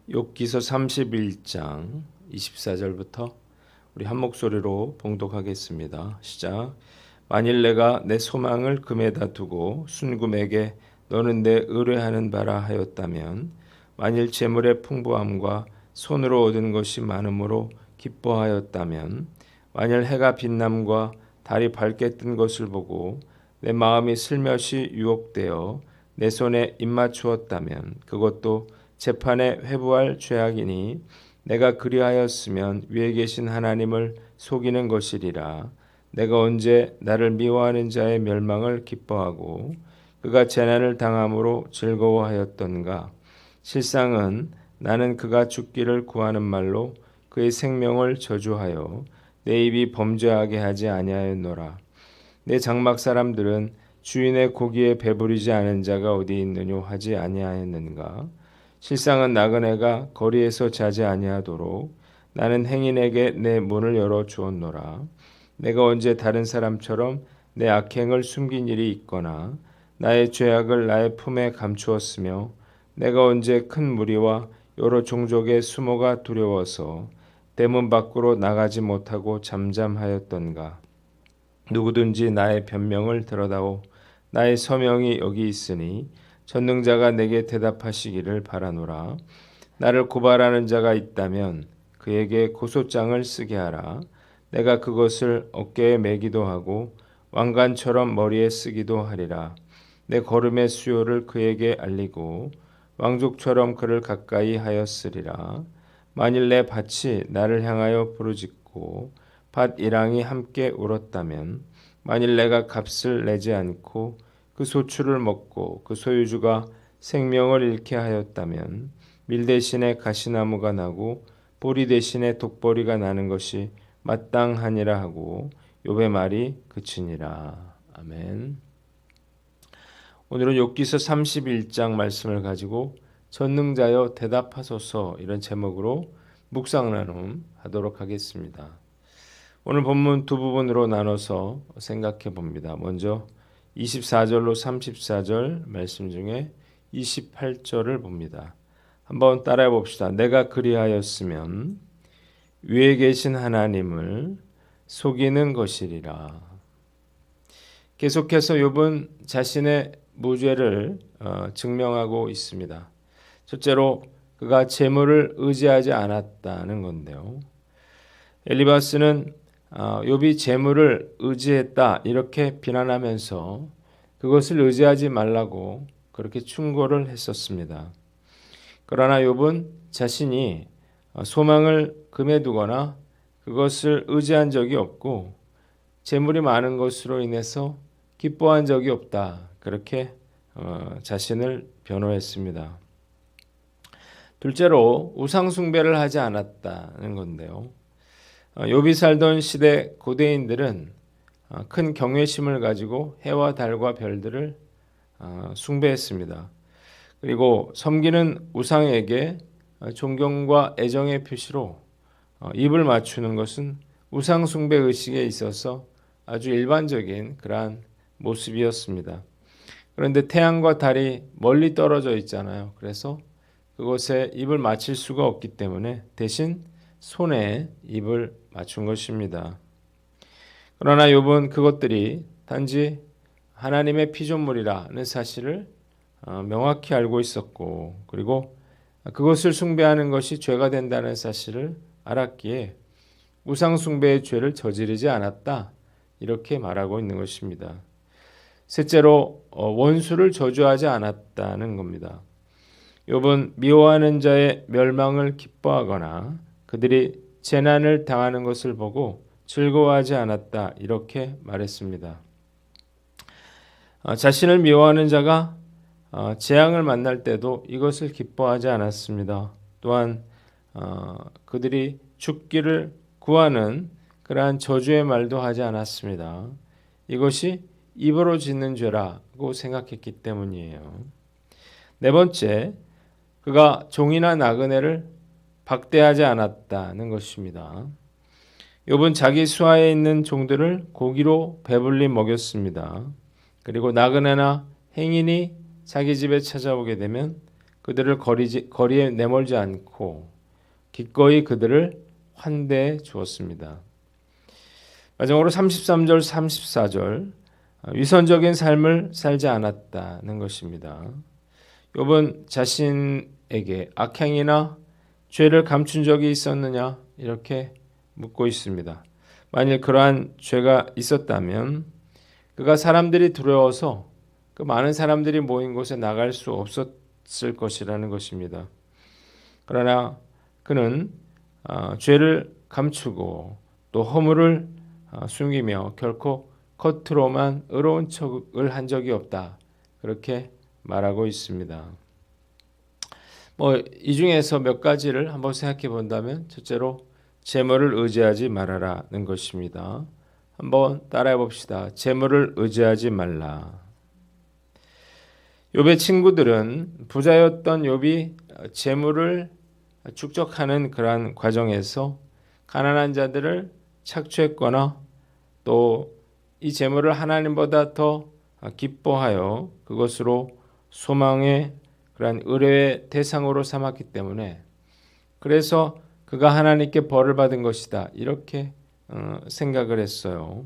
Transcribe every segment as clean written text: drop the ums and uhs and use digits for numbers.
욥기서 31장 24절부터 우리 한 목소리로 봉독하겠습니다. 시작. 만일 내가 내 소망을 금에다 두고 순금에게 너는 내 의뢰하는 바라 하였다면, 만일 재물의 풍부함과 손으로 얻은 것이 많음으로 기뻐하였다면, 만일 해가 빛남과 달이 밝게 뜬 것을 보고 내 마음이 슬며시 유혹되어 내 손에 입맞추었다면, 그것도 재판에 회부할 죄악이니 내가 그리하였으면 위에 계신 하나님을 속이는 것이리라. 내가 언제 나를 미워하는 자의 멸망을 기뻐하고 그가 재난을 당함으로 즐거워하였던가. 실상은 나는 그가 죽기를 구하는 말로 그의 생명을 저주하여 내 입이 범죄하게 하지 아니하였노라. 내 장막 사람들은 주인의 고기에 배부르지 않은 자가 어디 있느뇨 하지 아니하였는가. 실상은 나그네가 거리에서 자지 아니하도록 나는 행인에게 내 문을 열어 주었노라. 내가 언제 다른 사람처럼 내 악행을 숨긴 일이 있거나 나의 죄악을 나의 품에 감추었으며, 내가 언제 큰 무리와 여러 종족의 수모가 두려워서 대문 밖으로 나가지 못하고 잠잠하였던가. 누구든지 나의 변명을 들어다오. 나의 서명이 여기 있으니 전능자가 내게 대답하시기를 바라노라. 나를 고발하는 자가 있다면 그에게 고소장을 쓰게 하라. 내가 그것을 어깨에 매기도 하고 왕관처럼 머리에 쓰기도 하리라. 내 걸음의 수요를 그에게 알리고 왕족처럼 그를 가까이 하였으리라. 만일 내 밭이 나를 향하여 부르짖고 밭 이랑이 함께 울었다면, 만일 내가 값을 내지 않고 그 소출을 먹고 그 소유주가 생명을 잃게 하였다면, 밀 대신에 가시나무가 나고 보리 대신에 독보리가 나는 것이 마땅하니라 하고 욥의 말이 그치니라. 아멘. 오늘은 욥기서 31장 말씀을 가지고 전능자여 대답하소서, 이런 제목으로 묵상 나눔 하도록 하겠습니다. 오늘 본문 두 부분으로 나눠서 생각해 봅니다. 먼저 24절로 34절 말씀 중에 28절을 봅니다. 한번 따라해 봅시다. 내가 그리하였으면 위에 계신 하나님을 속이는 것이리라. 계속해서 욥은 자신의 무죄를 증명하고 있습니다. 첫째로 그가 재물을 의지하지 않았다는 건데요. 엘리바스는 욥이 재물을 의지했다 이렇게 비난하면서 그것을 의지하지 말라고 그렇게 충고를 했었습니다. 그러나 욥은 자신이 소망을 금에 두거나 그것을 의지한 적이 없고 재물이 많은 것으로 인해서 기뻐한 적이 없다, 그렇게 자신을 변호했습니다. 둘째로 우상 숭배를 하지 않았다는 건데요. 욥이 살던 시대 고대인들은 큰 경외심을 가지고 해와 달과 별들을 숭배했습니다. 그리고 섬기는 우상에게 존경과 애정의 표시로 입을 맞추는 것은 우상 숭배 의식에 있어서 아주 일반적인 그러한 모습이었습니다. 그런데 태양과 달이 멀리 떨어져 있잖아요. 그래서 그곳에 입을 맞출 수가 없기 때문에 대신 손에 입을 맞춘 것입니다. 그러나 욥은 그것들이 단지 하나님의 피조물이라는 사실을 명확히 알고 있었고, 그리고 그것을 숭배하는 것이 죄가 된다는 사실을 알았기에 우상 숭배의 죄를 저지르지 않았다, 이렇게 말하고 있는 것입니다. 셋째로 원수를 저주하지 않았다는 겁니다. 욥은 미워하는 자의 멸망을 기뻐하거나 그들이 재난을 당하는 것을 보고 즐거워하지 않았다, 이렇게 말했습니다. 자신을 미워하는 자가 재앙을 만날 때도 이것을 기뻐하지 않았습니다. 또한 그들이 죽기를 구하는 그러한 저주의 말도 하지 않았습니다. 이것이 입으로 짓는 죄라고 생각했기 때문이에요. 네 번째, 그가 종이나 나그네를 박대하지 않았다는 것입니다. 욥은 자기 수하에 있는 종들을 고기로 배불리 먹였습니다. 그리고 나그네나 행인이 자기 집에 찾아오게 되면 그들을 거리에 내몰지 않고 기꺼이 그들을 환대해 주었습니다. 마지막으로 33절, 34절 위선적인 삶을 살지 않았다는 것입니다. 욥은 자신에게 악행이나 죄를 감춘 적이 있었느냐 이렇게 묻고 있습니다. 만일 그러한 죄가 있었다면 그가 사람들이 두려워서 그 많은 사람들이 모인 곳에 나갈 수 없었을 것이라는 것입니다. 그러나 그는 죄를 감추고 또 허물을 숨기며 결코 겉으로만 의로운 척을 한 적이 없다. 그렇게 말하고 있습니다. 이 중에서 몇 가지를 한번 생각해 본다면 첫째로 재물을 의지하지 말아라는 것입니다. 한번 따라해 봅시다. 재물을 의지하지 말라. 욥의 친구들은 부자였던 욥이 재물을 축적하는 그러한 과정에서 가난한 자들을 착취했거나 또 이 재물을 하나님보다 더 기뻐하여 그것으로 소망의 그러한 의뢰의 대상으로 삼았기 때문에 그래서 그가 하나님께 벌을 받은 것이다 이렇게 생각을 했어요.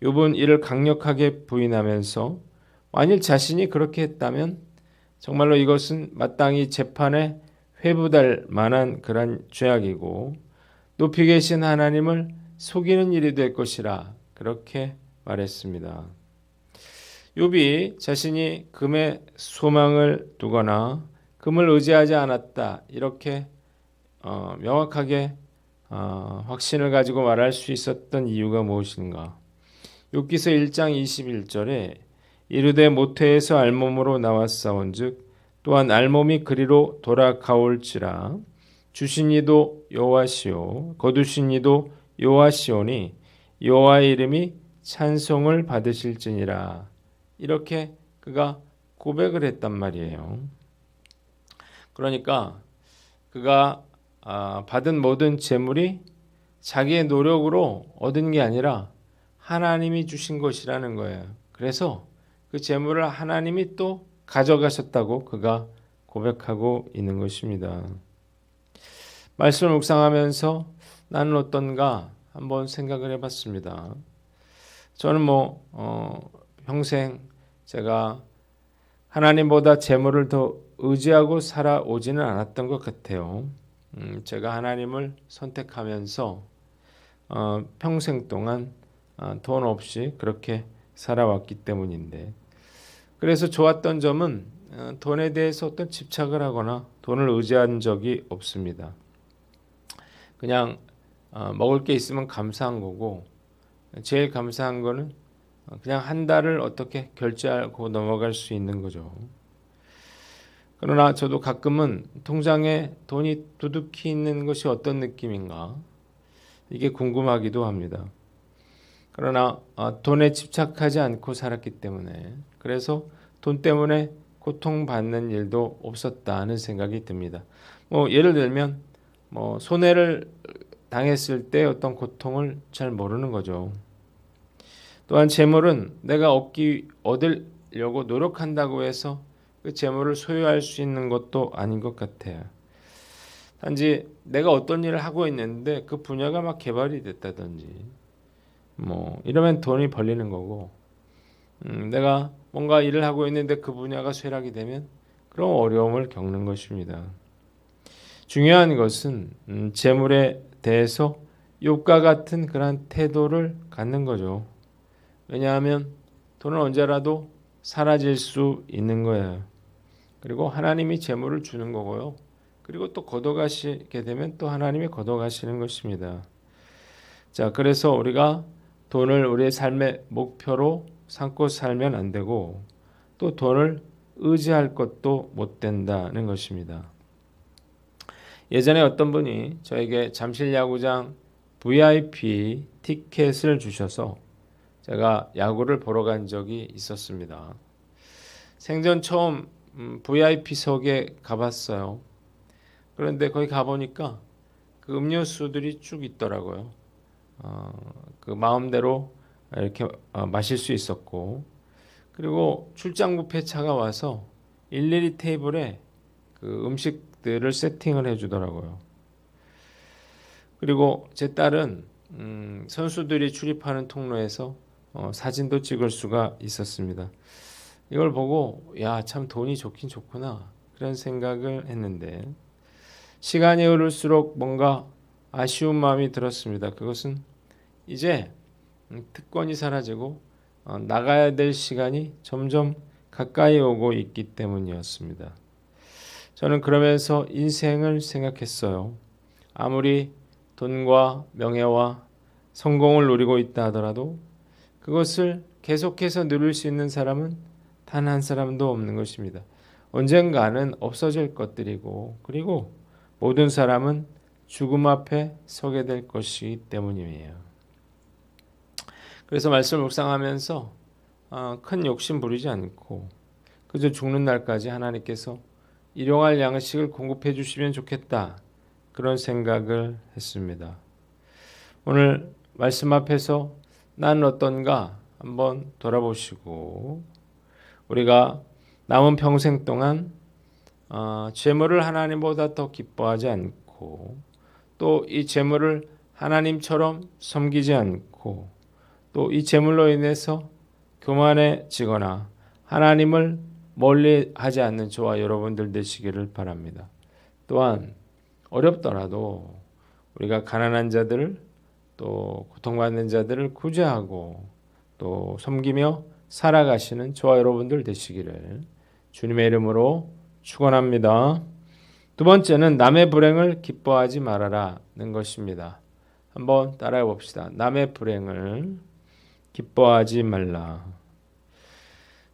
욥은 이를 강력하게 부인하면서 만일 자신이 그렇게 했다면 정말로 이것은 마땅히 재판에 회부될 만한 그런 죄악이고 높이 계신 하나님을 속이는 일이 될 것이라 그렇게 말했습니다. 욥이 자신이 금에 소망을 두거나 금을 의지하지 않았다 이렇게 명확하게 확신을 가지고 말할 수 있었던 이유가 무엇인가? 욥기서 1장 21절에 이르되 모태에서 알몸으로 나왔사온즉 또한 알몸이 그리로 돌아가올지라 주신 이도 여호와시오 거두신 이도 여호와시오니 여호와의 이름이 찬송을 받으실지니라 이렇게 그가 고백을 했단 말이에요. 그러니까 그가 받은 모든 재물이 자기의 노력으로 얻은 게 아니라 하나님이 주신 것이라는 거예요. 그래서 그 재물을 하나님이 또 가져가셨다고 그가 고백하고 있는 것입니다. 말씀을 묵상하면서 나는 어떤가 한번 생각을 해봤습니다. 저는 평생 제가 하나님보다 재물을 더 의지하고 살아오지는 않았던 것 같아요. 제가 하나님을 선택하면서 평생 동안 돈 없이 그렇게 살아왔기 때문인데 그래서 좋았던 점은 돈에 대해서 어떤 집착을 하거나 돈을 의지한 적이 없습니다. 그냥 먹을 게 있으면 감사한 거고 제일 감사한 거는 그냥 한 달을 어떻게 결제하고 넘어갈 수 있는 거죠. 그러나 저도 가끔은 통장에 돈이 두둑히 있는 것이 어떤 느낌인가 이게 궁금하기도 합니다. 그러나 돈에 집착하지 않고 살았기 때문에 그래서 돈 때문에 고통받는 일도 없었다는 생각이 듭니다. 예를 들면 손해를 당했을 때 어떤 고통을 잘 모르는 거죠. 또한 재물은 내가 얻으려고 노력한다고 해서 그 재물을 소유할 수 있는 것도 아닌 것 같아요. 단지 내가 어떤 일을 하고 있는데 그 분야가 막 개발이 됐다든지 이러면 돈이 벌리는 거고 내가 뭔가 일을 하고 있는데 그 분야가 쇠락이 되면 그런 어려움을 겪는 것입니다. 중요한 것은 재물에 대해서 욥과 같은 그런 태도를 갖는 거죠. 왜냐하면 돈은 언제라도 사라질 수 있는 거예요. 그리고 하나님이 재물을 주는 거고요. 그리고 또 걷어가시게 되면 또 하나님이 걷어가시는 것입니다. 자, 그래서 우리가 돈을 우리의 삶의 목표로 삼고 살면 안 되고 또 돈을 의지할 것도 못 된다는 것입니다. 예전에 어떤 분이 저에게 잠실야구장 VIP 티켓을 주셔서 제가 야구를 보러 간 적이 있었습니다. 생전 처음 VIP석에 가봤어요. 그런데 거기 가보니까 그 음료수들이 쭉 있더라고요. 그 마음대로 이렇게 마실 수 있었고 그리고 출장 뷔페 차가 와서 일일이 테이블에 그 음식들을 세팅을 해주더라고요. 그리고 제 딸은 선수들이 출입하는 통로에서 사진도 찍을 수가 있었습니다. 이걸 보고 야, 참 돈이 좋긴 좋구나 그런 생각을 했는데 시간이 흐를수록 뭔가 아쉬운 마음이 들었습니다. 그것은 이제 특권이 사라지고 나가야 될 시간이 점점 가까이 오고 있기 때문이었습니다. 저는 그러면서 인생을 생각했어요. 아무리 돈과 명예와 성공을 누리고 있다 하더라도 그것을 계속해서 누릴 수 있는 사람은 단 한 사람도 없는 것입니다. 언젠가는 없어질 것들이고 그리고 모든 사람은 죽음 앞에 서게 될 것이기 때문이에요. 그래서 말씀을 묵상하면서 큰 욕심 부리지 않고 그저 죽는 날까지 하나님께서 일용할 양식을 공급해 주시면 좋겠다. 그런 생각을 했습니다. 오늘 말씀 앞에서 나는 어떤가 한번 돌아보시고 우리가 남은 평생 동안 재물을 하나님보다 더 기뻐하지 않고 또 이 재물을 하나님처럼 섬기지 않고 또 이 재물로 인해서 교만해지거나 하나님을 멀리하지 않는 저와 여러분들 되시기를 바랍니다. 또한 어렵더라도 우리가 가난한 자들을 또 고통받는 자들을 구제하고 또 섬기며 살아가시는 저와 여러분들 되시기를 주님의 이름으로 축원합니다. 두 번째는 남의 불행을 기뻐하지 말아라는 것입니다. 한번 따라해 봅시다. 남의 불행을 기뻐하지 말라.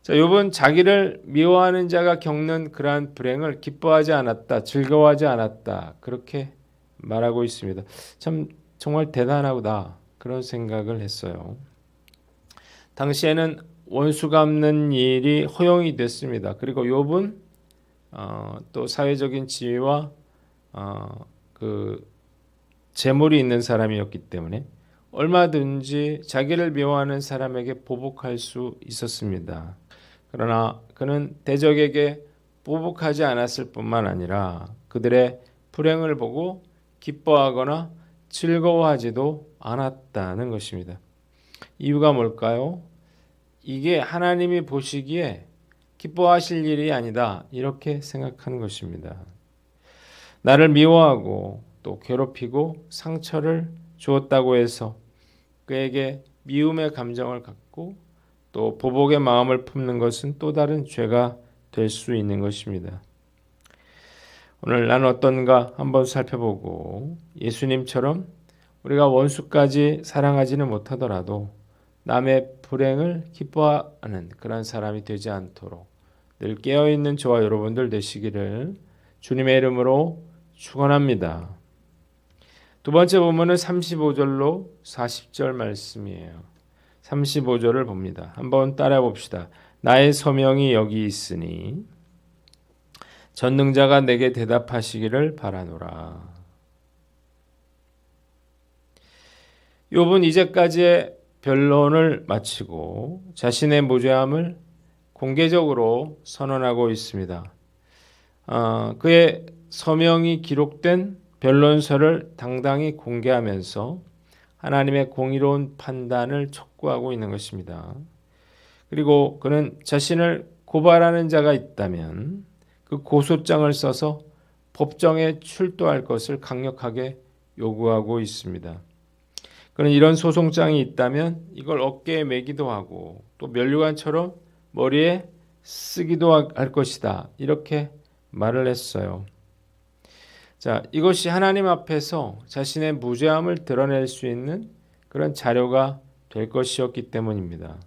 자, 욥은 자기를 미워하는 자가 겪는 그러한 불행을 기뻐하지 않았다, 즐거워하지 않았다 그렇게 말하고 있습니다. 참 정말 대단하다 그런 생각을 했어요. 당시에는 원수 갚는 일이 허용이 됐습니다. 그리고 욥은 또 사회적인 지위와 그 재물이 있는 사람이었기 때문에 얼마든지 자기를 미워하는 사람에게 보복할 수 있었습니다. 그러나 그는 대적에게 보복하지 않았을 뿐만 아니라 그들의 불행을 보고 기뻐하거나 즐거워하지도 않았다는 것입니다. 이유가 뭘까요? 이게 하나님이 보시기에 기뻐하실 일이 아니다 이렇게 생각하는 것입니다. 나를 미워하고 또 괴롭히고 상처를 주었다고 해서 그에게 미움의 감정을 갖고 또 보복의 마음을 품는 것은 또 다른 죄가 될 수 있는 것입니다. 오늘 나는 어떤가 한번 살펴보고 예수님처럼 우리가 원수까지 사랑하지는 못하더라도 남의 불행을 기뻐하는 그런 사람이 되지 않도록 늘 깨어있는 저와 여러분들 되시기를 주님의 이름으로 축원합니다. 두 번째 본문은 35절로 40절 말씀이에요. 35절을 봅니다. 한번 따라해 봅시다. 나의 소명이 여기 있으니 전능자가 내게 대답하시기를 바라노라. 욥은 이제까지의 변론을 마치고 자신의 무죄함을 공개적으로 선언하고 있습니다. 그의 서명이 기록된 변론서를 당당히 공개하면서 하나님의 공의로운 판단을 촉구하고 있는 것입니다. 그리고 그는 자신을 고발하는 자가 있다면 그 고소장을 써서 법정에 출두할 것을 강력하게 요구하고 있습니다. 그는 이런 소송장이 있다면 이걸 어깨에 매기도 하고 또 면류관처럼 머리에 쓰기도 할 것이다. 이렇게 말을 했어요. 자, 이것이 하나님 앞에서 자신의 무죄함을 드러낼 수 있는 그런 자료가 될 것이었기 때문입니다.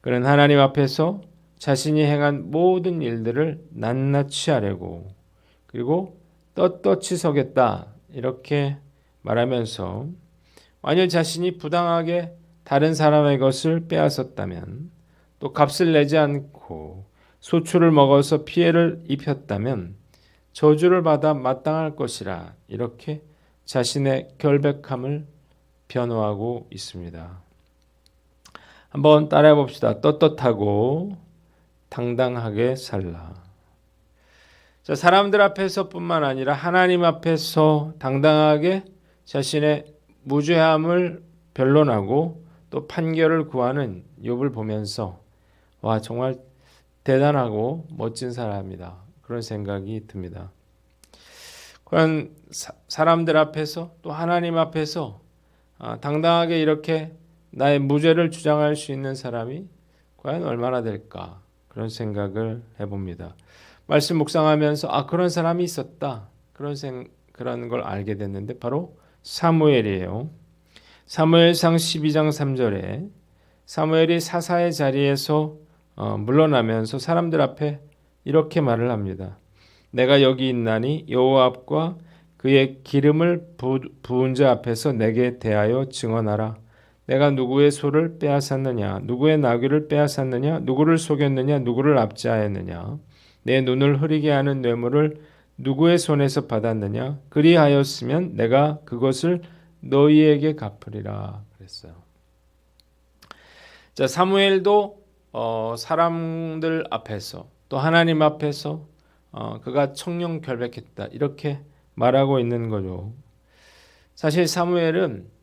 그는 하나님 앞에서 자신이 행한 모든 일들을 낱낱이 아뢰고 그리고 떳떳이 서겠다 이렇게 말하면서 만일 자신이 부당하게 다른 사람의 것을 빼앗았다면 또 값을 내지 않고 소출을 먹어서 피해를 입혔다면 저주를 받아 마땅할 것이라 이렇게 자신의 결백함을 변호하고 있습니다. 한번 따라해 봅시다. 떳떳하고 당당하게 살라. 자, 사람들 앞에서뿐만 아니라 하나님 앞에서 당당하게 자신의 무죄함을 변론하고 또 판결을 구하는 욥을 보면서 와, 정말 대단하고 멋진 사람이다. 그런 생각이 듭니다. 그런 사람들 앞에서 또 하나님 앞에서 당당하게 이렇게 나의 무죄를 주장할 수 있는 사람이 과연 얼마나 될까? 그런 생각을 해봅니다. 말씀 묵상하면서 그런 사람이 있었다. 그런 걸 알게 됐는데 바로 사무엘이에요. 사무엘상 12장 3절에 사무엘이 사사의 자리에서 물러나면서 사람들 앞에 이렇게 말을 합니다. 내가 여기 있나니 여호와 앞과 그의 기름을 부은 자 앞에서 내게 대하여 증언하라. 내가 누구의 소를 빼앗았느냐, 누구의 나귀를 빼앗았느냐, 누구를 속였느냐, 누구를 압제하였느냐, 내 눈을 흐리게 하는 뇌물을 누구의 손에서 받았느냐, 그리하였으면 내가 그것을 너희에게 갚으리라 그랬어요. 자, 사무엘도 사람들 앞에서 또 하나님 앞에서 그가 청렴결백했다 이렇게 말하고 있는 거죠. 사실 사무엘은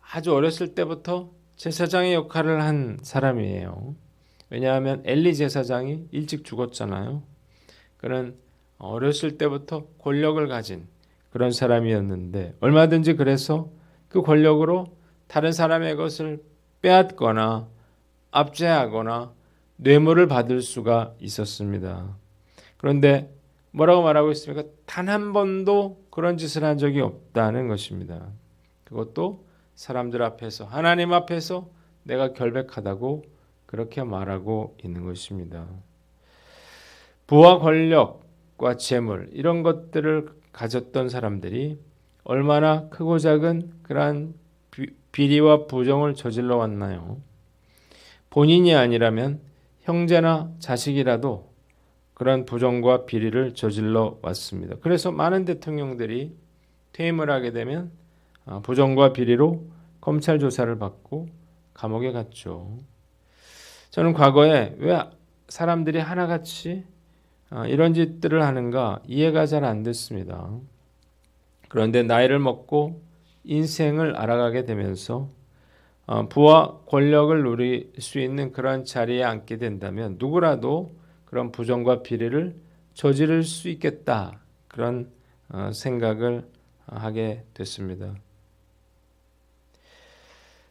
아주 어렸을 때부터 제사장의 역할을 한 사람이에요. 왜냐하면 엘리 제사장이 일찍 죽었잖아요. 그는 어렸을 때부터 권력을 가진 그런 사람이었는데 얼마든지 그래서 그 권력으로 다른 사람의 것을 빼앗거나 압제하거나 뇌물을 받을 수가 있었습니다. 그런데 뭐라고 말하고 있습니까? 단 한 번도 그런 짓을 한 적이 없다는 것입니다. 그것도 사람들 앞에서 하나님 앞에서 내가 결백하다고 그렇게 말하고 있는 것입니다. 부와 권력과 재물 이런 것들을 가졌던 사람들이 얼마나 크고 작은 그러한 비리와 부정을 저질러 왔나요? 본인이 아니라면 형제나 자식이라도 그런 부정과 비리를 저질러 왔습니다. 그래서 많은 대통령들이 퇴임을 하게 되면 부정과 비리로 검찰 조사를 받고 감옥에 갔죠. 저는 과거에 왜 사람들이 하나같이 이런 짓들을 하는가 이해가 잘 안 됐습니다. 그런데 나이를 먹고 인생을 알아가게 되면서 부와 권력을 누릴 수 있는 그런 자리에 앉게 된다면 누구라도 그런 부정과 비리를 저지를 수 있겠다 그런 생각을 하게 됐습니다.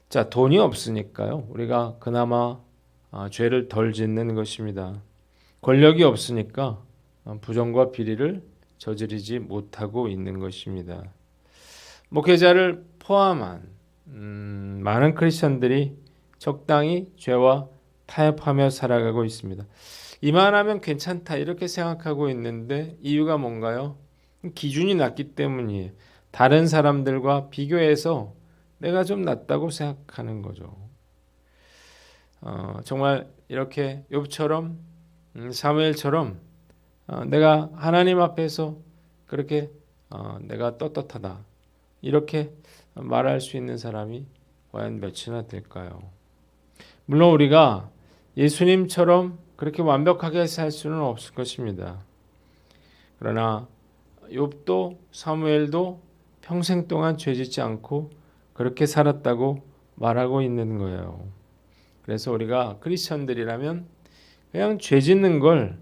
자, 돈이 없으니까요. 우리가 그나마 죄를 덜 짓는 것입니다. 권력이 없으니까 부정과 비리를 저지르지 못하고 있는 것입니다. 목회자를 포함한 많은 크리스천들이 적당히 죄와 타협하며 살아가고 있습니다. 이만하면 괜찮다 이렇게 생각하고 있는데 이유가 뭔가요? 기준이 낮기 때문이에요. 다른 사람들과 비교해서 내가 좀 낫다고 생각하는 거죠. 정말 이렇게 욥처럼 사무엘처럼 내가 하나님 앞에서 그렇게 내가 떳떳하다 이렇게 말할 수 있는 사람이 과연 몇이나 될까요? 물론 우리가 예수님처럼 그렇게 완벽하게 살 수는 없을 것입니다. 그러나 욥도 사무엘도 평생 동안 죄짓지 않고 그렇게 살았다고 말하고 있는 거예요. 그래서 우리가 크리스천들이라면 그냥 죄짓는 걸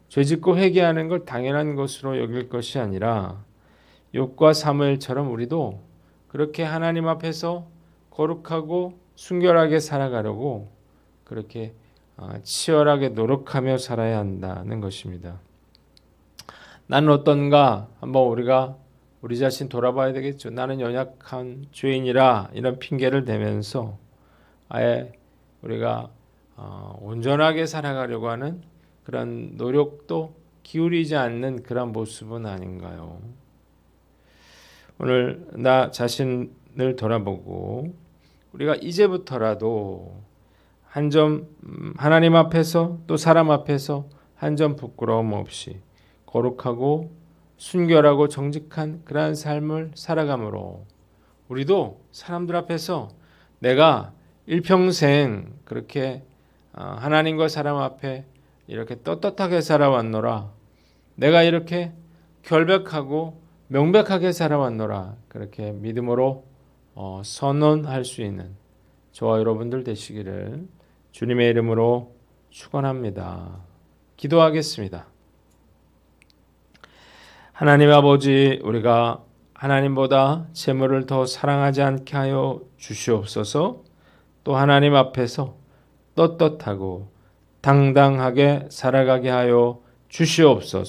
죄짓고 회개하는 걸 당연한 것으로 여길 것이 아니라 욥과 사무엘처럼 우리도 그렇게 하나님 앞에서 거룩하고 순결하게 살아가려고 그렇게 치열하게 노력하며 살아야 한다는 것입니다. 나는 어떤가 한번 우리가 우리 자신 돌아봐야 되겠죠. 나는 연약한 죄인이라 이런 핑계를 대면서 아예 우리가 온전하게 살아가려고 하는 그런 노력도 기울이지 않는 그런 모습은 아닌가요? 오늘 나 자신을 돌아보고 우리가 이제부터라도 한 점 하나님 앞에서 또 사람 앞에서 한 점 부끄러움 없이 거룩하고 순결하고 정직한 그러한 삶을 살아감으로 우리도 사람들 앞에서 내가 일평생 그렇게 하나님과 사람 앞에 이렇게 떳떳하게 살아왔노라. 내가 이렇게 결백하고 명백하게 살아왔노라. 그렇게 믿음으로 선언할 수 있는 저와 여러분들 되시기를 주님의 이름으로 축원합니다. 기도하겠습니다. 하나님 아버지, 우리가 하나님보다 재물을 더 사랑하지 않게 하여 주시옵소서. 또 하나님 앞에서 떳떳하고 당당하게 살아가게 하여 주시옵소서.